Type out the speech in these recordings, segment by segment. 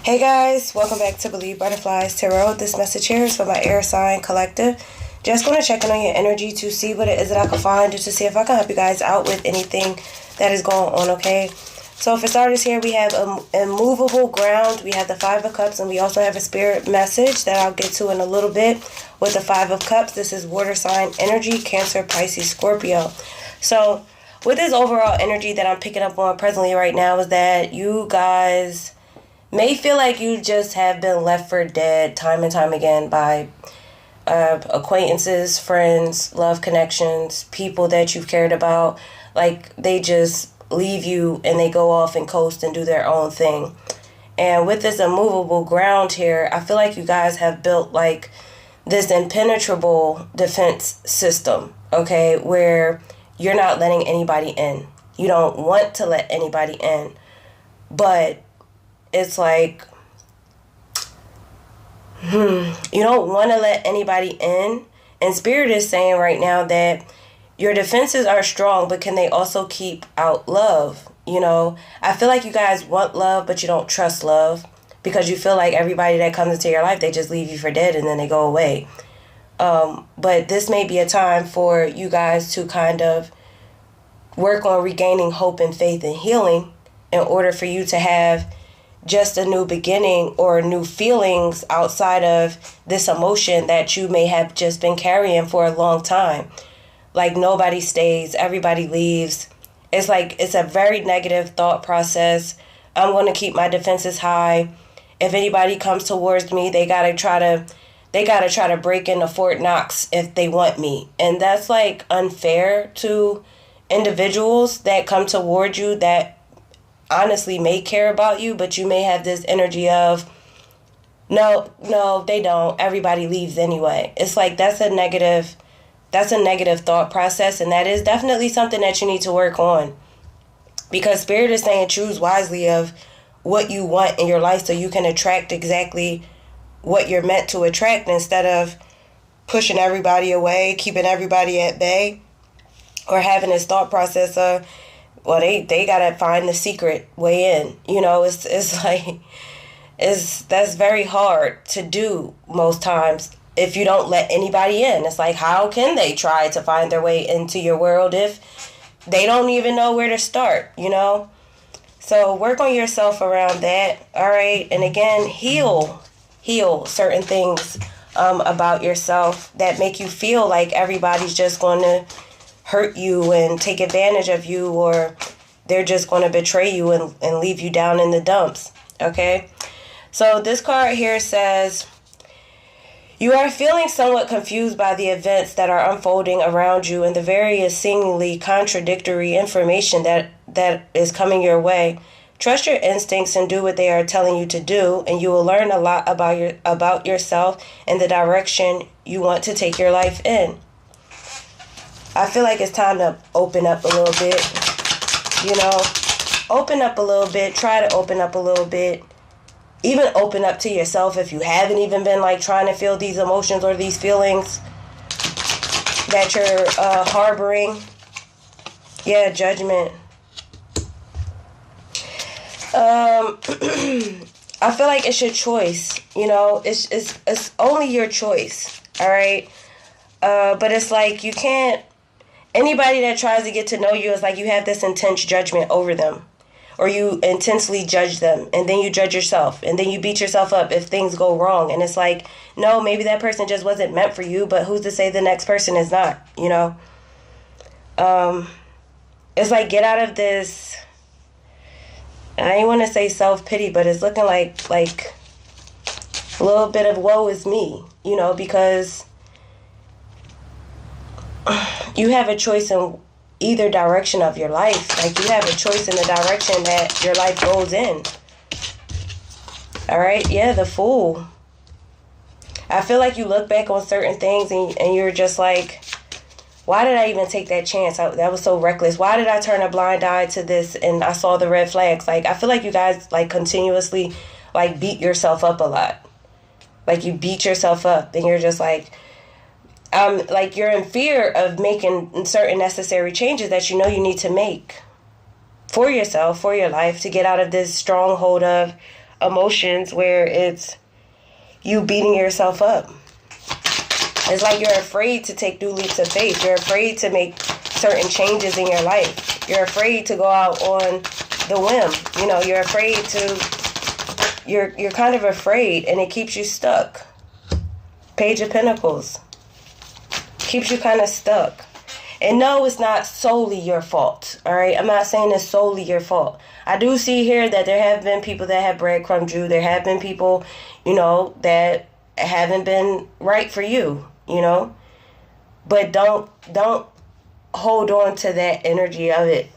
Hey guys, welcome back to Believe Butterflies Tarot. This message here is for my air sign collective. Just going to check in on your energy to see what it is that I can find, just to see if I can help you guys out with anything that is going on, okay? So for starters here, we have immovable ground, we have the Five of Cups, and we also have a spirit message that I'll get to in a little bit with the Five of Cups. This is water sign energy, Cancer, Pisces, Scorpio. So with this overall energy that I'm picking up on presently right now is that you guys may feel like you just have been left for dead time and time again by acquaintances, friends, love connections, people that you've cared about. Like, they just leave you and they go off and coast and do their own thing. And with this immovable ground here, I feel like you guys have built like this impenetrable defense system, okay, where you're not letting anybody in. You don't want to let anybody in, but it's like, you don't want to let anybody in. And Spirit is saying right now that your defenses are strong, but can they also keep out love? You know, I feel like you guys want love, but you don't trust love because you feel like everybody that comes into your life, they just leave you for dead and then they go away. But this may be a time for you guys to kind of work on regaining hope and faith and healing in order for you to have just a new beginning or new feelings outside of this emotion that you may have just been carrying for a long time. Like, nobody stays, everybody leaves. It's like, it's a very negative thought process. I'm going to keep my defenses high. If anybody comes towards me, they gotta try to break into Fort Knox if they want me. And that's like unfair to individuals that come toward you that honestly may care about you, but you may have this energy of, no, they don't. Everybody leaves anyway. It's like, that's a negative thought process, and that is definitely something that you need to work on, because Spirit is saying choose wisely of what you want in your life so you can attract exactly what you're meant to attract, instead of pushing everybody away, keeping everybody at bay, or having this thought process of, well, they gotta find the secret way in. You know, it's like, that's very hard to do most times if you don't let anybody in. It's like, how can they try to find their way into your world if they don't even know where to start, you know? So work on yourself around that, all right? And again, heal certain things about yourself that make you feel like everybody's just going to hurt you and take advantage of you, or they're just going to betray you and leave you down in the dumps, okay? So this card here says, you are feeling somewhat confused by the events that are unfolding around you and the various seemingly contradictory information that is coming your way. Trust your instincts and do what they are telling you to do, and you will learn a lot about yourself and the direction you want to take your life in. I feel like it's time to open up a little bit, you know, open up a little bit, try to open up a little bit, even open up to yourself if you haven't even been like trying to feel these emotions or these feelings that you're harboring. Yeah, Judgment. I feel like it's your choice, you know, it's only your choice, all right? But it's like, you can't, anybody that tries to get to know you, is like you have this intense judgment over them, or you intensely judge them, and then you judge yourself, and then you beat yourself up if things go wrong. And it's like, no, maybe that person just wasn't meant for you, but who's to say the next person is not, you know? It's like, get out of this, I ain't want to say self-pity, but it's looking like a little bit of woe is me, you know, because you have a choice in either direction of your life. Like, you have a choice in the direction that your life goes in. All right? Yeah, the Fool. I feel like you look back on certain things and you're just like, why did I even take that chance? That was so reckless. Why did I turn a blind eye to this and I saw the red flags? Like, I feel like you guys like continuously like beat yourself up a lot. Like, you beat yourself up and you're just like you're in fear of making certain necessary changes that you know you need to make for yourself, for your life, to get out of this stronghold of emotions where it's you beating yourself up. It's like you're afraid to take new leaps of faith. You're afraid to make certain changes in your life. You're afraid to go out on the whim. You know, you're afraid to, you're kind of afraid, and it keeps you stuck. Page of Pentacles. Keeps you kind of stuck. And no, it's not solely your fault. All right. I'm not saying it's solely your fault. I do see here that there have been people that have breadcrumbed you. There have been people, you know, that haven't been right for you, you know. But don't hold on to that energy of it.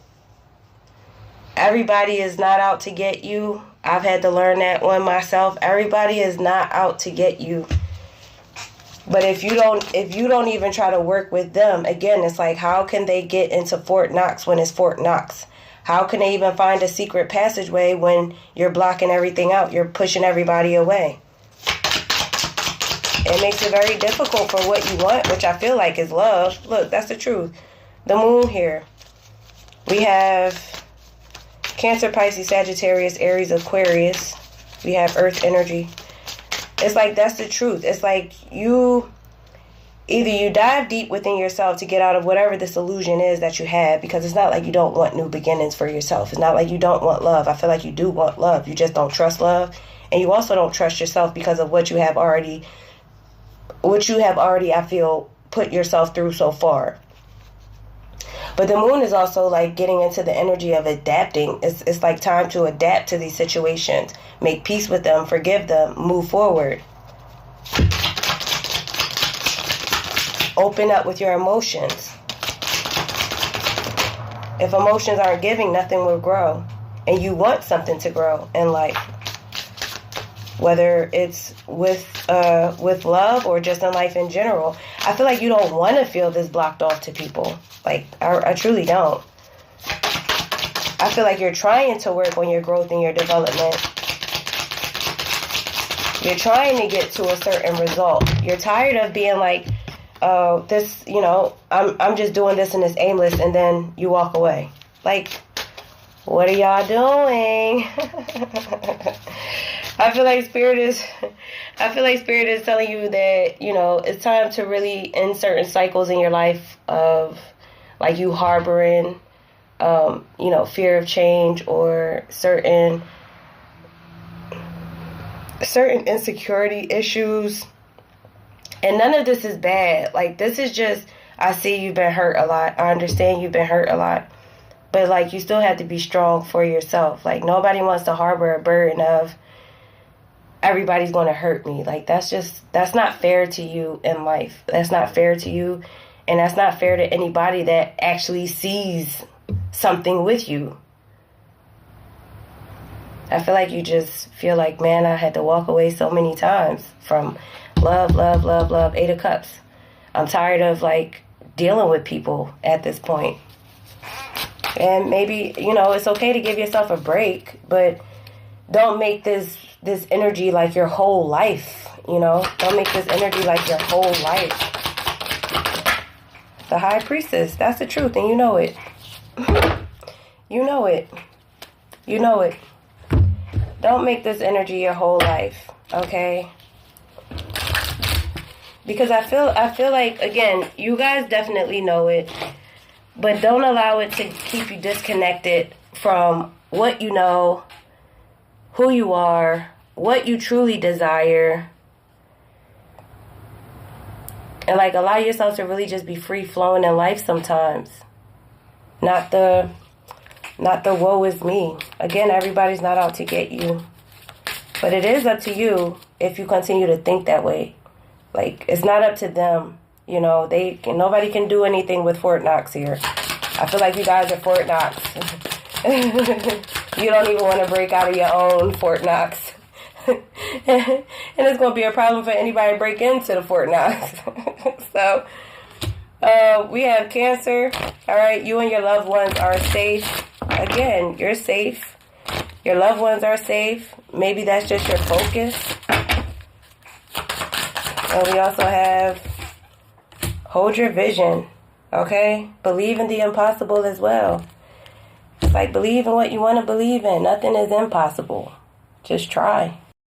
Everybody is not out to get you. I've had to learn that one myself. Everybody is not out to get you. But if you don't even try to work with them, again, it's like, how can they get into Fort Knox when it's Fort Knox? How can they even find a secret passageway when you're blocking everything out? You're pushing everybody away. It makes it very difficult for what you want, which I feel like is love. Look, that's the truth. The moon here. We have Cancer, Pisces, Sagittarius, Aries, Aquarius. We have Earth energy. It's like, that's the truth. It's like either you dive deep within yourself to get out of whatever this illusion is that you have, because it's not like you don't want new beginnings for yourself. It's not like you don't want love. I feel like you do want love. You just don't trust love. And you also don't trust yourself because of what you have already, I feel, put yourself through so far. But the moon is also like getting into the energy of adapting. It's like time to adapt to these situations. Make peace with them, forgive them, move forward. Open up with your emotions. If emotions aren't giving, nothing will grow. And you want something to grow in life. Whether it's with love or just in life in general. I feel like you don't want to feel this blocked off to people. Like, I truly don't. I feel like you're trying to work on your growth and your development. You're trying to get to a certain result. You're tired of being like, oh, this, you know, I'm just doing this and it's aimless, and then you walk away. Like, what are y'all doing? I feel like Spirit is telling you that, you know, it's time to really end certain cycles in your life of like you harboring, you know, fear of change or certain insecurity issues. And none of this is bad. Like, this is just, I see you've been hurt a lot. I understand you've been hurt a lot. But like, you still have to be strong for yourself. Like, nobody wants to harbor a burden of everybody's going to hurt me. Like, that's not fair to you in life. That's not fair to you. And that's not fair to anybody that actually sees something with you. I feel like you just feel like, man, I had to walk away so many times from love, love, love, love. 8 of Cups. I'm tired of like dealing with people at this point. And maybe, you know, it's okay to give yourself a break, but don't make this energy like your whole life, you know? Don't make this energy like your whole life. The High Priestess, that's the truth, and you know it. You know it. You know it. Don't make this energy your whole life, okay? Because I feel like, again, you guys definitely know it, but don't allow it to keep you disconnected from what you know, who you are, what you truly desire. And like, allow yourself to really just be free flowing in life sometimes. Not the woe is me. Again, everybody's not out to get you. But it is up to you if you continue to think that way. Like, it's not up to them. You know, nobody can do anything with Fort Knox here. I feel like you guys are Fort Knox. You don't even want to break out of your own Fort Knox. And it's going to be a problem for anybody to break into the Fort Knox. So, we have Cancer. All right, you and your loved ones are safe. Again, you're safe. Your loved ones are safe. Maybe that's just your focus. And we also have hold your vision. Okay? Believe in the impossible as well. It's like, believe in what you want to believe in. Nothing is impossible. Just try.